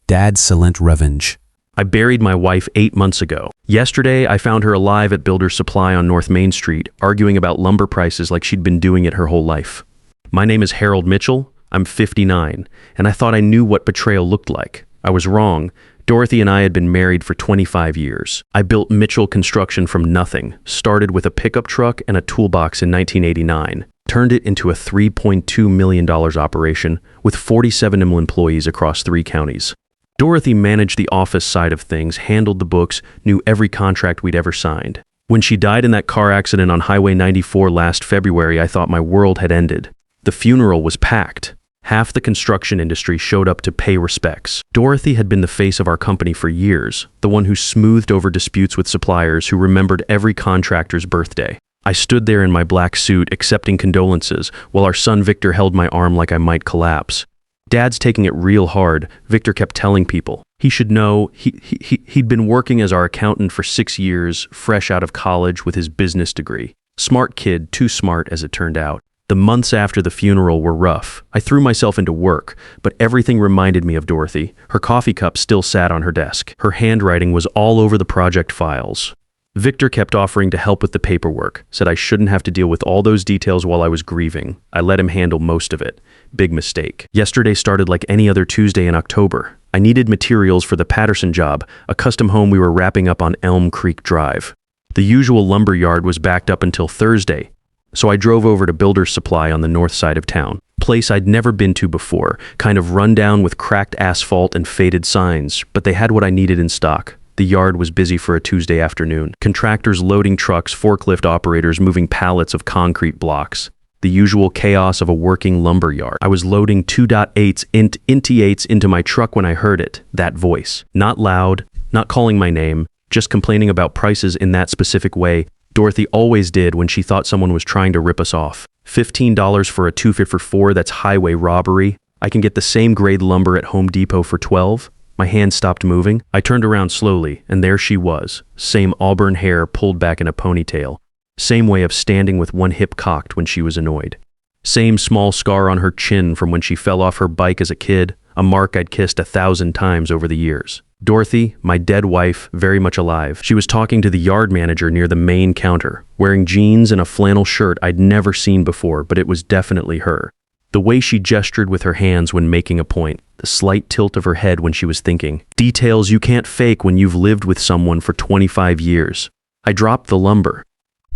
Dad's silent revenge. I buried my wife 8 months ago. Yesterday, I found her alive at Builder's Supply on North Main Street, arguing about lumber prices like she'd been doing it her whole life. My name is Harold Mitchell. I'm 59, and I thought I knew what betrayal looked like. I was wrong. Dorothy and I had been married for 25 years. I built Mitchell Construction from nothing, started with a pickup truck and a toolbox in 1989, turned it into a $3.2 million operation with 47 employees across 3 counties. Dorothy managed the office side of things, handled the books, knew every contract we'd ever signed. When she died in that car accident on Highway 94 last February, I thought my world had ended. The funeral was packed. Half the construction industry showed up to pay respects. Dorothy had been the face of our company for years, the one who smoothed over disputes with suppliers, who remembered every contractor's birthday. I stood there in my black suit, accepting condolences, while our son Victor held my arm like I might collapse. Dad's taking it real hard, Victor kept telling people. He should know he'd been working as our accountant for 6 years, fresh out of college with his business degree. Smart kid, too smart as it turned out. The months after the funeral were rough. I threw myself into work, but everything reminded me of Dorothy. Her coffee cup still sat on her desk. Her handwriting was all over the project files. Victor kept offering to help with the paperwork, said I shouldn't have to deal with all those details while I was grieving. I let him handle most of it. Big mistake. Yesterday started like any other Tuesday in October. I needed materials for the Patterson job, a custom home we were wrapping up on Elm Creek Drive. The usual lumber yard was backed up until Thursday, so I drove over to Builder's Supply on the north side of town. Place I'd never been to before, kind of run down with cracked asphalt and faded signs, but they had what I needed in stock. The yard was busy for a Tuesday afternoon. Contractors loading trucks, forklift operators moving pallets of concrete blocks. The usual chaos of a working lumber yard. I was loading 2.8s INT8s into my truck when I heard it, that voice. Not loud, not calling my name, just complaining about prices in that specific way Dorothy always did when she thought someone was trying to rip us off. $15 for a 2x4, that's highway robbery. I can get the same grade lumber at Home Depot for $12. My hand stopped moving. I turned around slowly, and there she was. Same auburn hair pulled back in a ponytail. Same way of standing with one hip cocked when she was annoyed. Same small scar on her chin from when she fell off her bike as a kid, a mark I'd kissed 1,000 times over the years. Dorothy, my dead wife, very much alive. She was talking to the yard manager near the main counter, wearing jeans and a flannel shirt I'd never seen before, but it was definitely her. The way she gestured with her hands when making a point, the slight tilt of her head when she was thinking. Details you can't fake when you've lived with someone for 25 years. I dropped the lumber.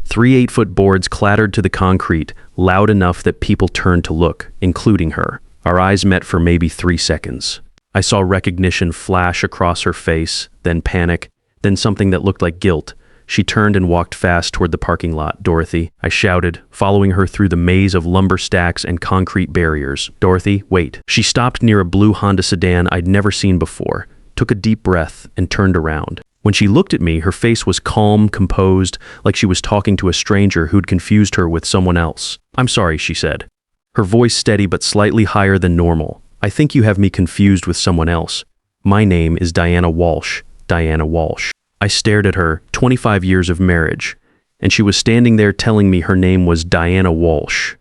3 8-foot boards clattered to the concrete, loud enough that people turned to look, including her. Our eyes met for maybe 3 seconds. I saw recognition flash across her face, then panic, then something that looked like guilt. She turned and walked fast toward the parking lot. Dorothy, I shouted, following her through the maze of lumber stacks and concrete barriers. Dorothy, wait. She stopped near a blue Honda sedan I'd never seen before, took a deep breath, and turned around. When she looked at me, her face was calm, composed, like she was talking to a stranger who'd confused her with someone else. I'm sorry, she said. Her voice steady but slightly higher than normal. I think you have me confused with someone else. My name is Diana Walsh. Diana Walsh. I stared at her, 25 years of marriage, and she was standing there telling me her name was Diana Walsh.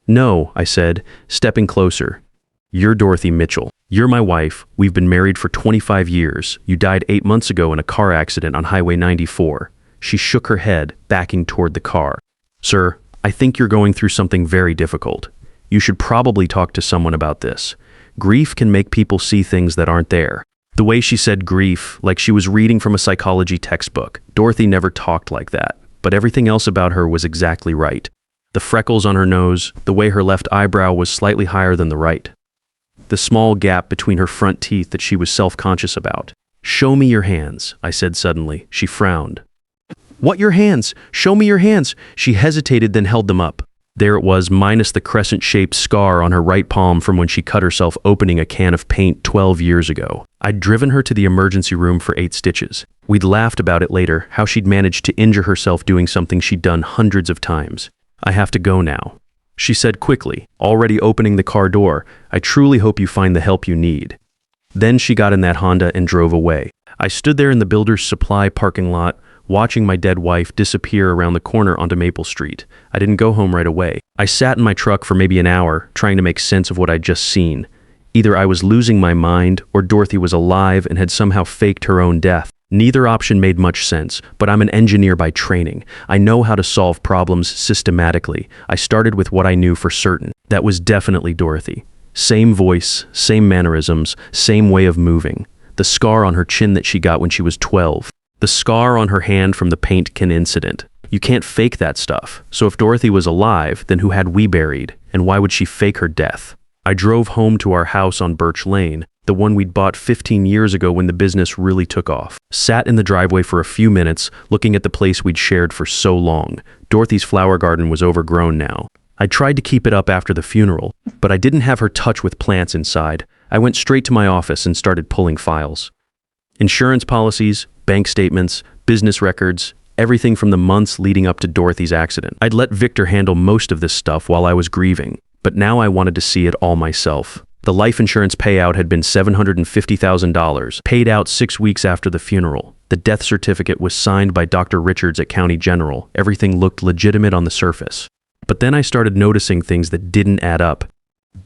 No, I said, stepping closer. You're Dorothy Mitchell. You're my wife. We've been married for 25 years. You died 8 months ago in a car accident on Highway 94. She shook her head, backing toward the car. Sir, I think you're going through something very difficult. You should probably talk to someone about this. Grief can make people see things that aren't there. The way she said grief, like she was reading from a psychology textbook. Dorothy never talked like that, but everything else about her was exactly right. The freckles on her nose, the way her left eyebrow was slightly higher than the right. The small gap between her front teeth that she was self-conscious about. Show me your hands, I said suddenly. She frowned. What, your hands? Show me your hands. She hesitated, then held them up. There it was, minus the crescent-shaped scar on her right palm from when she cut herself opening a can of paint 12 years ago. I'd driven her to the emergency room for 8 stitches. We'd laughed about it later, how she'd managed to injure herself doing something she'd done hundreds of times. I have to go now, she said quickly, already opening the car door. I truly hope you find the help you need. Then she got in that Honda and drove away. I stood there in the Builder's Supply parking lot, watching my dead wife disappear around the corner onto Maple Street. I didn't go home right away. I sat in my truck for maybe an hour, trying to make sense of what I'd just seen. Either I was losing my mind, or Dorothy was alive and had somehow faked her own death. Neither option made much sense, but I'm an engineer by training. I know how to solve problems systematically. I started with what I knew for certain. That was definitely Dorothy. Same voice, same mannerisms, same way of moving. The scar on her chin that she got when she was 12. The scar on her hand from the paint can incident. You can't fake that stuff. So if Dorothy was alive, then who had we buried? And why would she fake her death? I drove home to our house on Birch Lane, the one we'd bought 15 years ago when the business really took off. Sat in the driveway for a few minutes, looking at the place we'd shared for so long. Dorothy's flower garden was overgrown now. I tried to keep it up after the funeral, but I didn't have her touch with plants inside. I went straight to my office and started pulling files. Insurance policies, bank statements, business records, everything from the months leading up to Dorothy's accident. I'd let Victor handle most of this stuff while I was grieving, but now I wanted to see it all myself. The life insurance payout had been $750,000, paid out 6 weeks after the funeral. The death certificate was signed by Dr. Richards at County General. Everything looked legitimate on the surface. But then I started noticing things that didn't add up.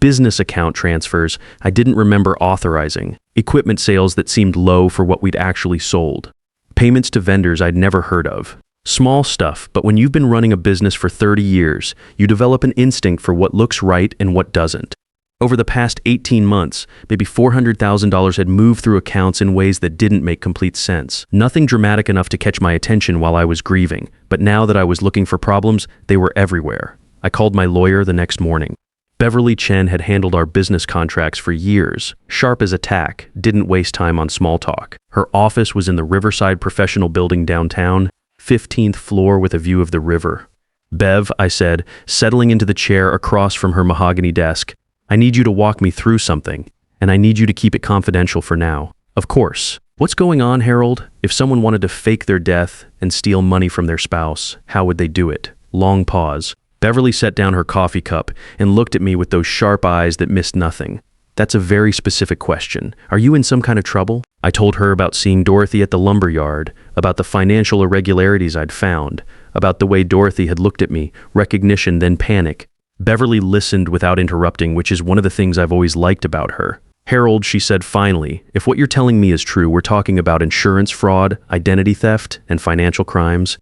Business account transfers I didn't remember authorizing. Equipment sales that seemed low for what we'd actually sold. Payments to vendors I'd never heard of. Small stuff, but when you've been running a business for 30 years, you develop an instinct for what looks right and what doesn't. Over the past 18 months, maybe $400,000 had moved through accounts in ways that didn't make complete sense. Nothing dramatic enough to catch my attention while I was grieving, but now that I was looking for problems, they were everywhere. I called my lawyer the next morning. Beverly Chen had handled our business contracts for years, sharp as a tack, didn't waste time on small talk. Her office was in the Riverside Professional Building downtown, 15th floor with a view of the river. "Bev," I said, settling into the chair across from her mahogany desk, "I need you to walk me through something, and I need you to keep it confidential for now." "Of course." "What's going on, Harold? If someone wanted to fake their death and steal money from their spouse, how would they do it?" Long pause. Beverly set down her coffee cup and looked at me with those sharp eyes that missed nothing. "That's a very specific question. Are you in some kind of trouble?" I told her about seeing Dorothy at the lumber yard, about the financial irregularities I'd found, about the way Dorothy had looked at me, recognition then panic. Beverly listened without interrupting, which is one of the things I've always liked about her. "Harold," she said finally, "if what you're telling me is true, we're talking about insurance fraud, identity theft, and financial crimes.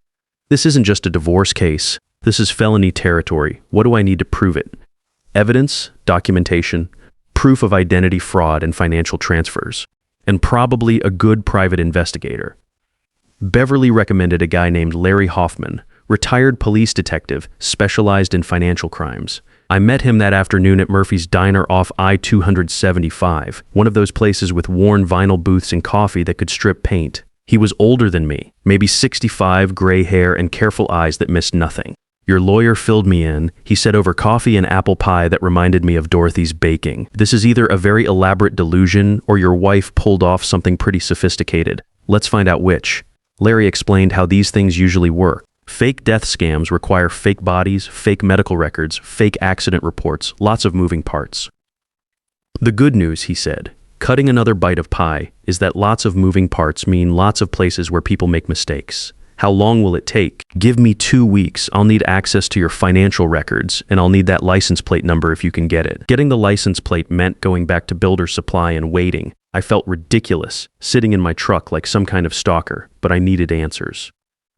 This isn't just a divorce case. This is felony territory. What do I need to prove it? Evidence, documentation, proof of identity fraud and financial transfers, and probably a good private investigator." Beverly recommended a guy named Larry Hoffman, retired police detective specialized in financial crimes. I met him that afternoon at Murphy's Diner off I-275, one of those places with worn vinyl booths and coffee that could strip paint. He was older than me, maybe 65, gray hair, and careful eyes that missed nothing. "Your lawyer filled me in," he said over coffee and apple pie that reminded me of Dorothy's baking. "This is either a very elaborate delusion or your wife pulled off something pretty sophisticated. Let's find out which." Larry explained how these things usually work. Fake death scams require fake bodies, fake medical records, fake accident reports, lots of moving parts. "The good news," he said, cutting another bite of pie, "is that lots of moving parts mean lots of places where people make mistakes. How long will it take? Give me 2 weeks. I'll need access to your financial records, and I'll need that license plate number if you can get it." Getting the license plate meant going back to Builder's Supply and waiting. I felt ridiculous, sitting in my truck like some kind of stalker, but I needed answers.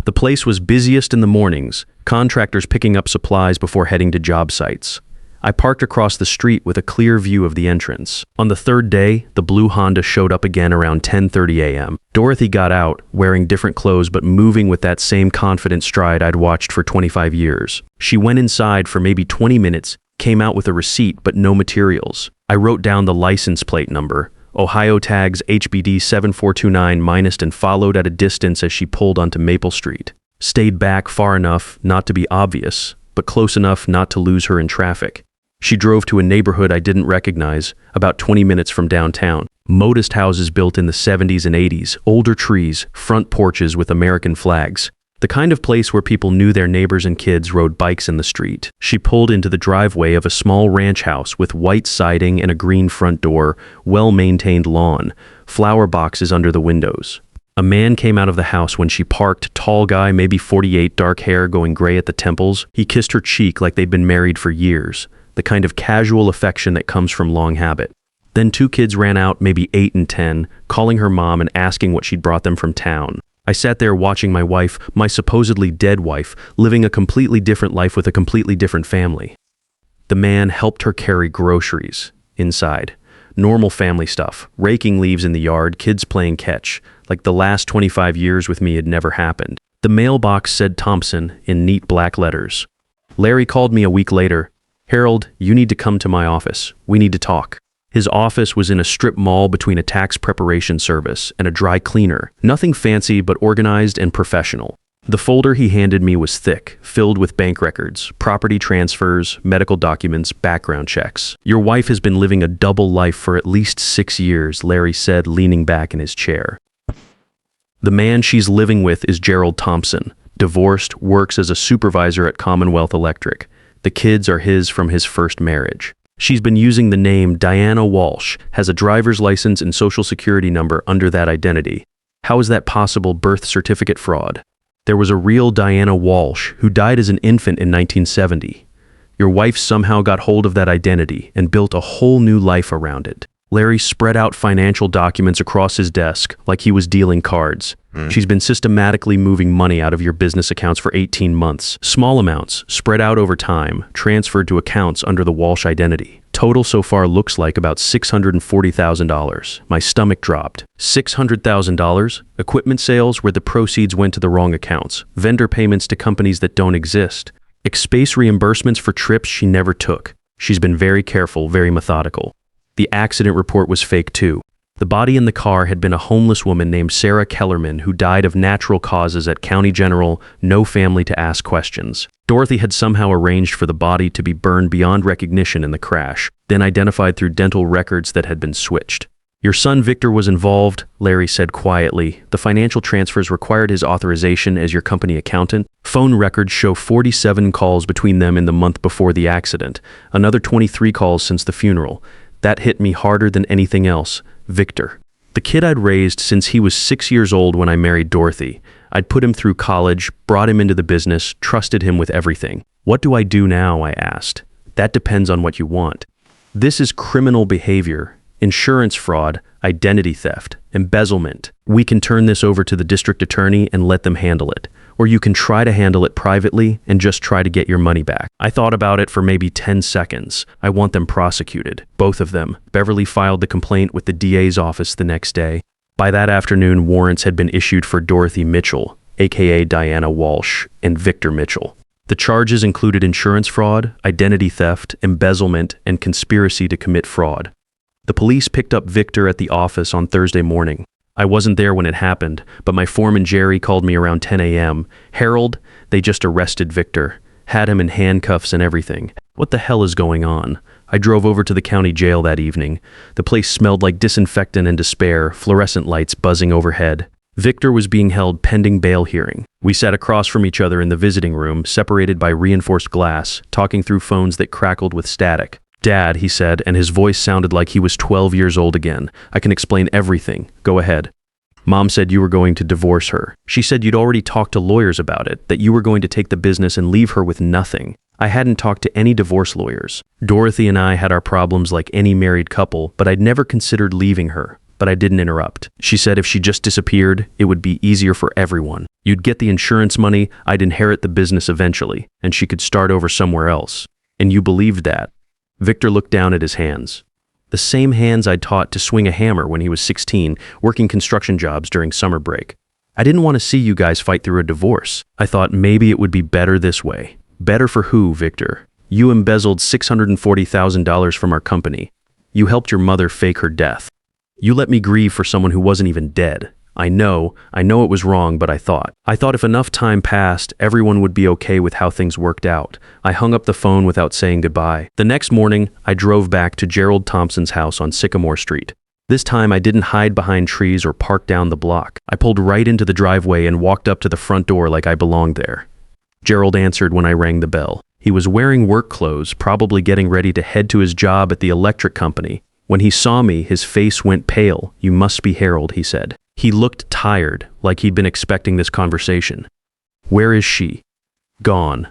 The place was busiest in the mornings, contractors picking up supplies before heading to job sites. I parked across the street with a clear view of the entrance. On the third day, the blue Honda showed up again around 10:30 a.m. Dorothy got out, wearing different clothes but moving with that same confident stride I'd watched for 25 years. She went inside for maybe 20 minutes, came out with a receipt but no materials. I wrote down the license plate number, Ohio tags HBD 7429 - and followed at a distance as she pulled onto Maple Street. Stayed back far enough not to be obvious, but close enough not to lose her in traffic. She drove to a neighborhood I didn't recognize, about 20 minutes from downtown. Modest houses built in the 70s and 80s, older trees, front porches with American flags. The kind of place where people knew their neighbors and kids rode bikes in the street. She pulled into the driveway of a small ranch house with white siding and a green front door, well-maintained lawn, flower boxes under the windows. A man came out of the house when she parked, tall guy, maybe 48, dark hair going gray at the temples. He kissed her cheek like they'd been married for years, the kind of casual affection that comes from long habit. Then 2 kids ran out, maybe 8 and 10, calling her mom and asking what she'd brought them from town. I sat there watching my wife, my supposedly dead wife, living a completely different life with a completely different family. The man helped her carry groceries inside. Normal family stuff, raking leaves in the yard, kids playing catch, like the last 25 years with me had never happened. The mailbox said Thompson in neat black letters. Larry called me a week later. "Harold, you need to come to my office. We need to talk." His office was in a strip mall between a tax preparation service and a dry cleaner. Nothing fancy, but organized and professional. The folder he handed me was thick, filled with bank records, property transfers, medical documents, background checks. "Your wife has been living a double life for at least 6 years, Larry said, leaning back in his chair. The man she's living with is Gerald Thompson. Divorced, works as a supervisor at Commonwealth Electric. The kids are his from his first marriage. She's been using the name Diana Walsh, has a driver's license and social security number under that identity. How is that possible? Birth certificate fraud. There was a real Diana Walsh who died as an infant in 1970. Your wife somehow got hold of that identity and built a whole new life around it." Larry spread out financial documents across his desk like he was dealing cards. "She's been systematically moving money out of your business accounts for 18 months. Small amounts, spread out over time, transferred to accounts under the Walsh identity. Total so far looks like about $640,000. My stomach dropped. $600,000? Equipment sales where the proceeds went to the wrong accounts. Vendor payments to companies that don't exist. Expense reimbursements for trips she never took. She's been very careful, very methodical. The accident report was fake too. The body in the car had been a homeless woman named Sarah Kellerman who died of natural causes at County General, no family to ask questions. Dorothy had somehow arranged for the body to be burned beyond recognition in the crash, then identified through dental records that had been switched. Your son Victor was involved, Larry said quietly. The financial transfers required his authorization as your company accountant. Phone records show 47 calls between them in the month before the accident, another 23 calls since the funeral. That hit me harder than anything else. Victor. The kid I'd raised since he was 6 years old when I married Dorothy. I'd put him through college, brought him into the business, trusted him with everything. What do I do now? I asked. That depends on what you want. This is criminal behavior, insurance fraud, identity theft, embezzlement. We can turn this over to the district attorney and let them handle it. Or you can try to handle it privately and just try to get your money back. I thought about it for maybe 10 seconds. I want them prosecuted, both of them. Beverly filed the complaint with the DA's office the next day. By that afternoon, warrants had been issued for Dorothy Mitchell, aka Diana Walsh, and Victor Mitchell. The charges included insurance fraud, identity theft, embezzlement, and conspiracy to commit fraud. The police picked up Victor at the office on Thursday morning. I wasn't there when it happened, but my foreman Jerry called me around 10 a.m. "Harold, they just arrested Victor. Had him in handcuffs and everything. What the hell is going on?" I drove over to the county jail that evening. The place smelled like disinfectant and despair, fluorescent lights buzzing overhead. Victor was being held pending bail hearing. We sat across from each other in the visiting room, separated by reinforced glass, talking through phones that crackled with static. "Dad," he said, and his voice sounded like he was 12 years old again. "I can explain everything. Go ahead." "Mom said you were going to divorce her. She said you'd already talked to lawyers about it, that you were going to take the business and leave her with nothing. I hadn't talked to any divorce lawyers. Dorothy and I had our problems like any married couple, but I'd never considered leaving her. But I didn't interrupt. She said if she just disappeared, it would be easier for everyone. You'd get the insurance money, I'd inherit the business eventually, and she could start over somewhere else. And you believed that." Victor looked down at his hands. The same hands I'd taught to swing a hammer when he was 16, working construction jobs during summer break. "I didn't want to see you guys fight through a divorce. I thought maybe it would be better this way." "Better for who, Victor? You embezzled $640,000 from our company. You helped your mother fake her death. You let me grieve for someone who wasn't even dead. I know it was wrong, but I thought if enough time passed, everyone would be okay with how things worked out." I hung up the phone without saying goodbye. The next morning, I drove back to Gerald Thompson's house on Sycamore Street. This time, I didn't hide behind trees or park down the block. I pulled right into the driveway and walked up to the front door like I belonged there. Gerald answered when I rang the bell. He was wearing work clothes, probably getting ready to head to his job at the electric company. When he saw me, his face went pale. "You must be Harold," he said. He looked tired, like he'd been expecting this conversation. "Where is she?" "Gone.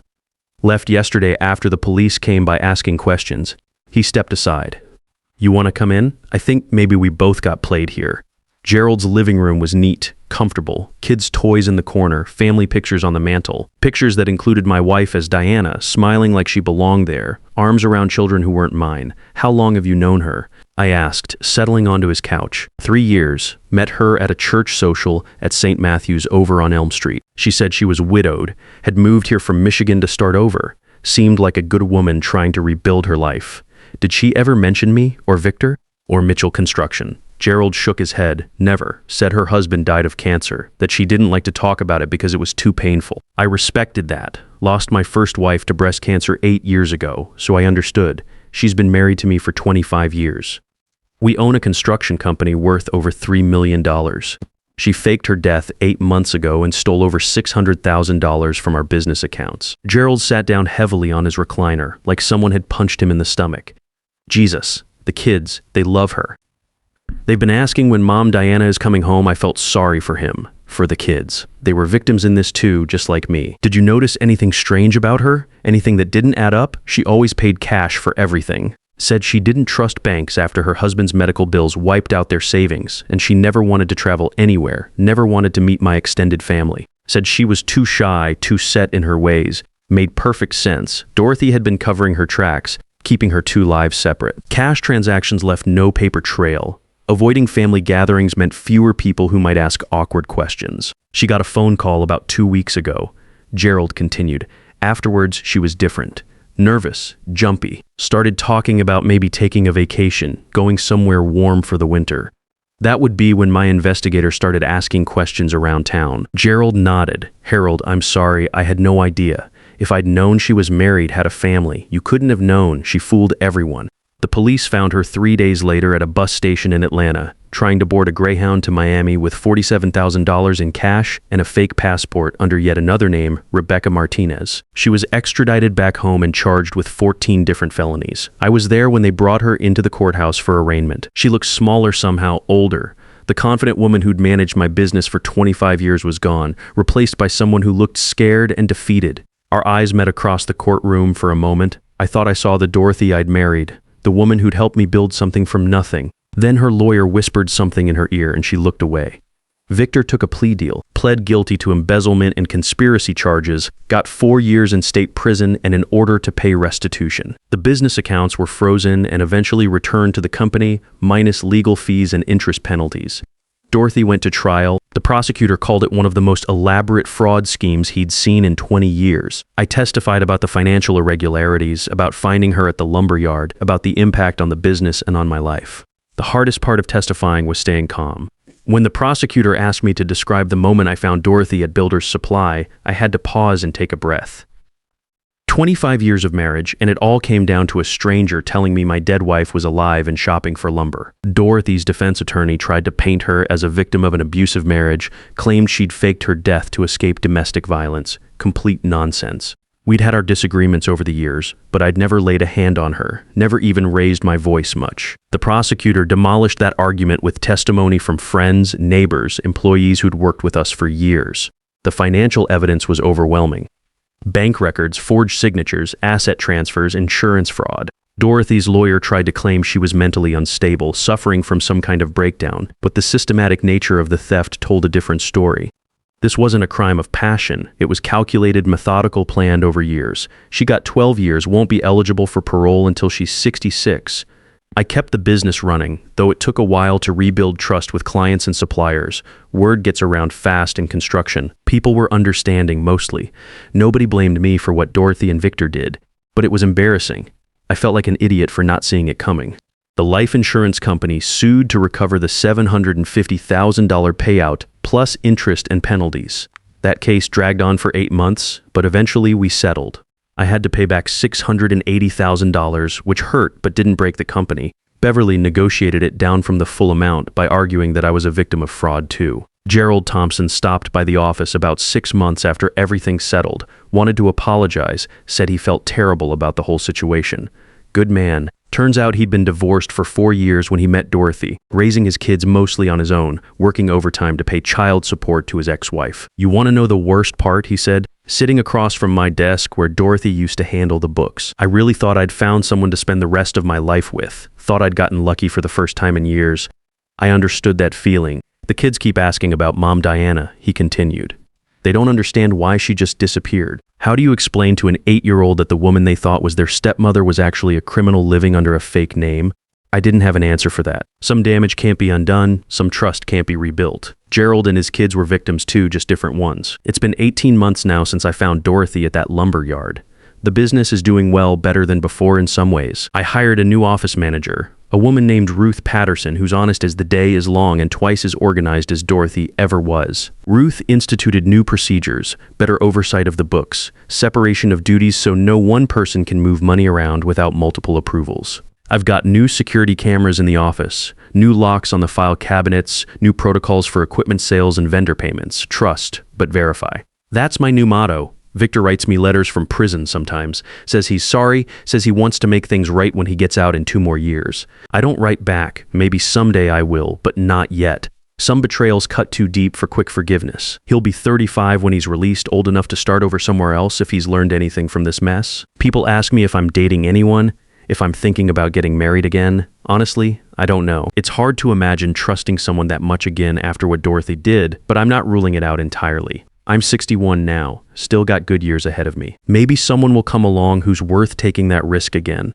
Left yesterday after the police came by asking questions." He stepped aside. "You want to come in? I think maybe we both got played here." Gerald's living room was neat, comfortable, kids' toys in the corner, family pictures on the mantle, pictures that included my wife as Diana, smiling like she belonged there, arms around children who weren't mine. "How long have you known her?" I asked, settling onto his couch. 3 years. Met her at a church social at St. Matthew's over on Elm Street. She said she was widowed, had moved here from Michigan to start over. Seemed like a good woman trying to rebuild her life. Did she ever mention me, or Victor, or Mitchell Construction? Gerald shook his head. Never. Said her husband died of cancer, that she didn't like to talk about it because it was too painful. I respected that. Lost my first wife to breast cancer 8 years ago, so I understood. She's been married to me for 25 years. We own a construction company worth over $3 million. She faked her death 8 months ago and stole over $600,000 from our business accounts. Gerald sat down heavily on his recliner, like someone had punched him in the stomach. Jesus, the kids, they love her. They've been asking when Mom Diana is coming home. I felt sorry for him, for the kids. They were victims in this too, just like me. Did you notice anything strange about her? Anything that didn't add up? She always paid cash for everything. Said she didn't trust banks after her husband's medical bills wiped out their savings, and she never wanted to travel anywhere, never wanted to meet my extended family. Said she was too shy, too set in her ways. Made perfect sense. Dorothy had been covering her tracks, keeping her two lives separate. Cash transactions left no paper trail. Avoiding family gatherings meant fewer people who might ask awkward questions. She got a phone call about 2 weeks ago. Gerald continued. Afterwards, she was different. Nervous, jumpy. Started talking about maybe taking a vacation, going somewhere warm for the winter. That would be when my investigator started asking questions around town. Gerald nodded. Harold, I'm sorry, I had no idea. If I'd known she was married, had a family, you couldn't have known. She fooled everyone. The police found her 3 days later at a bus station in Atlanta, trying to board a Greyhound to Miami with $47,000 in cash and a fake passport under yet another name, Rebecca Martinez. She was extradited back home and charged with 14 different felonies. I was there when they brought her into the courthouse for arraignment. She looked smaller somehow, older. The confident woman who'd managed my business for 25 years was gone, replaced by someone who looked scared and defeated. Our eyes met across the courtroom for a moment. I thought I saw the Dorothy I'd married, the woman who'd helped me build something from nothing. Then her lawyer whispered something in her ear and she looked away. Victor took a plea deal, pled guilty to embezzlement and conspiracy charges, got 4 years in state prison and an order to pay restitution. The business accounts were frozen and eventually returned to the company, minus legal fees and interest penalties. Dorothy went to trial. The prosecutor called it one of the most elaborate fraud schemes he'd seen in 20 years. I testified about the financial irregularities, about finding her at the lumberyard, about the impact on the business and on my life. The hardest part of testifying was staying calm. When the prosecutor asked me to describe the moment I found Dorothy at Builder's Supply, I had to pause and take a breath. 25 years of marriage, and it all came down to a stranger telling me my dead wife was alive and shopping for lumber. Dorothy's defense attorney tried to paint her as a victim of an abusive marriage, claimed she'd faked her death to escape domestic violence. Complete nonsense. We'd had our disagreements over the years, but I'd never laid a hand on her, never even raised my voice much. The prosecutor demolished that argument with testimony from friends, neighbors, employees who'd worked with us for years. The financial evidence was overwhelming. Bank records, forged signatures, asset transfers, insurance fraud. Dorothy's lawyer tried to claim she was mentally unstable, suffering from some kind of breakdown, but the systematic nature of the theft told a different story. This wasn't a crime of passion. It was calculated, methodical, planned over years. She got 12 years, won't be eligible for parole until she's 66. I kept the business running, though it took a while to rebuild trust with clients and suppliers. Word gets around fast in construction. People were understanding mostly. Nobody blamed me for what Dorothy and Victor did, but it was embarrassing. I felt like an idiot for not seeing it coming. The life insurance company sued to recover the $750,000 payout, plus interest and penalties. That case dragged on for 8 months, but eventually we settled. I had to pay back $680,000, which hurt but didn't break the company. Beverly negotiated it down from the full amount by arguing that I was a victim of fraud too. Gerald Thompson stopped by the office about 6 months after everything settled, wanted to apologize, said he felt terrible about the whole situation. Good man. Turns out he'd been divorced for 4 years when he met Dorothy, raising his kids mostly on his own, working overtime to pay child support to his ex-wife. You want to know the worst part, he said? sitting across from my desk where Dorothy used to handle the books. I really thought I'd found someone to spend the rest of my life with. Thought I'd gotten lucky for the first time in years. I understood that feeling. The kids keep asking about Mom Diana, he continued. They don't understand why she just disappeared. How do you explain to an 8-year-old that the woman they thought was their stepmother was actually a criminal living under a fake name? I didn't have an answer for that. Some damage can't be undone, some trust can't be rebuilt. Gerald and his kids were victims too, just different ones. It's been 18 months now since I found Dorothy at that lumber yard. The business is doing well, better than before in some ways. I hired a new office manager, a woman named Ruth Patterson, who's honest as the day is long and twice as organized as Dorothy ever was. Ruth instituted new procedures, better oversight of the books, separation of duties so no one person can move money around without multiple approvals. I've got new security cameras in the office, new locks on the file cabinets, new protocols for equipment sales and vendor payments. Trust, but verify. That's my new motto. Victor writes me letters from prison sometimes, says he's sorry, says he wants to make things right when he gets out in 2 more years. I don't write back. Maybe someday I will, but not yet. Some betrayals cut too deep for quick forgiveness. He'll be 35 when he's released, old enough to start over somewhere else if he's learned anything from this mess. People ask me if I'm dating anyone, if I'm thinking about getting married again. Honestly, I don't know. It's hard to imagine trusting someone that much again after what Dorothy did, but I'm not ruling it out entirely. I'm 61 now, still got good years ahead of me. Maybe someone will come along who's worth taking that risk again.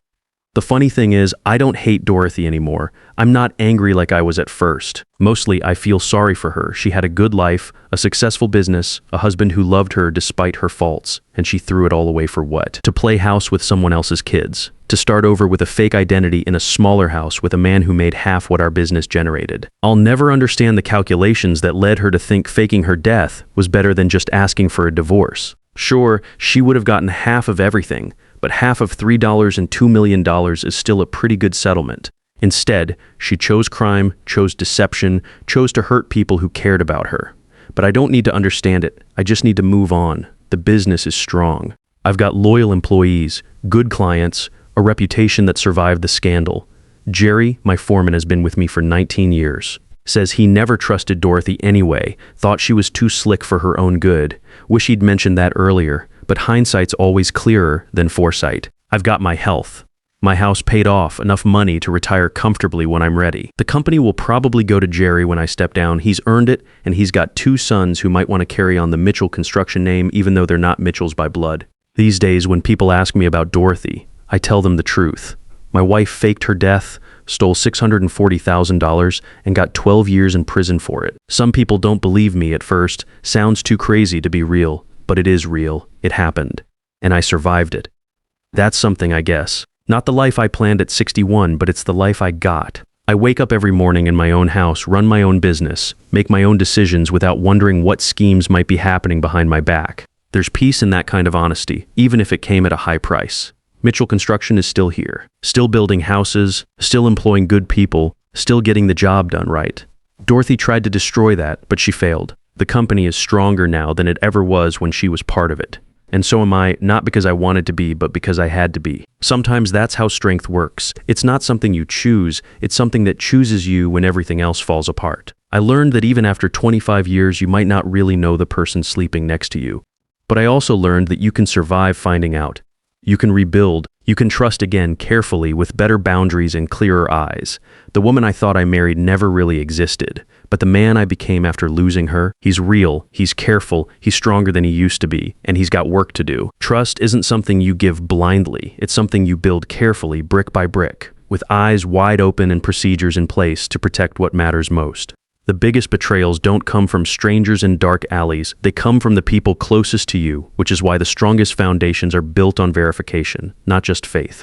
The funny thing is, I don't hate Dorothy anymore. I'm not angry like I was at first. Mostly, I feel sorry for her. She had a good life, a successful business, a husband who loved her despite her faults, and she threw it all away for what? To play house with someone else's kids. To start over with a fake identity in a smaller house with a man who made half what our business generated. I'll never understand the calculations that led her to think faking her death was better than just asking for a divorce. Sure, she would have gotten half of everything, but half of $3 and $2 million is still a pretty good settlement. Instead, she chose crime, chose deception, chose to hurt people who cared about her. But I don't need to understand it. I just need to move on. The business is strong. I've got loyal employees, good clients, a reputation that survived the scandal. Jerry, my foreman, has been with me for 19 years. Says he never trusted Dorothy anyway, thought she was too slick for her own good. Wish he'd mentioned that earlier, but hindsight's always clearer than foresight. I've got my health. My house paid off, enough money to retire comfortably when I'm ready. The company will probably go to Jerry when I step down. He's earned it, and he's got 2 sons who might want to carry on the Mitchell construction name even though they're not Mitchells by blood. These days, when people ask me about Dorothy, I tell them the truth. My wife faked her death, stole $640,000, and got 12 years in prison for it. Some people don't believe me at first. Sounds too crazy to be real, but it is real. It happened. And I survived it. That's something, I guess. Not the life I planned at 61, but it's the life I got. I wake up every morning in my own house, run my own business, make my own decisions without wondering what schemes might be happening behind my back. There's peace in that kind of honesty, even if it came at a high price. Mitchell Construction is still here, still building houses, still employing good people, still getting the job done right. Dorothy tried to destroy that, but she failed. The company is stronger now than it ever was when she was part of it. And so am I, not because I wanted to be, but because I had to be. Sometimes that's how strength works. It's not something you choose, it's something that chooses you when everything else falls apart. I learned that even after 25 years, you might not really know the person sleeping next to you. But I also learned that you can survive finding out. You can rebuild. You can trust again carefully with better boundaries and clearer eyes. The woman I thought I married never really existed, but the man I became after losing her, he's real, he's careful, he's stronger than he used to be, and he's got work to do. Trust isn't something you give blindly. It's something you build carefully, brick by brick, with eyes wide open and procedures in place to protect what matters most. The biggest betrayals don't come from strangers in dark alleys. They come from the people closest to you, which is why the strongest foundations are built on verification, not just faith.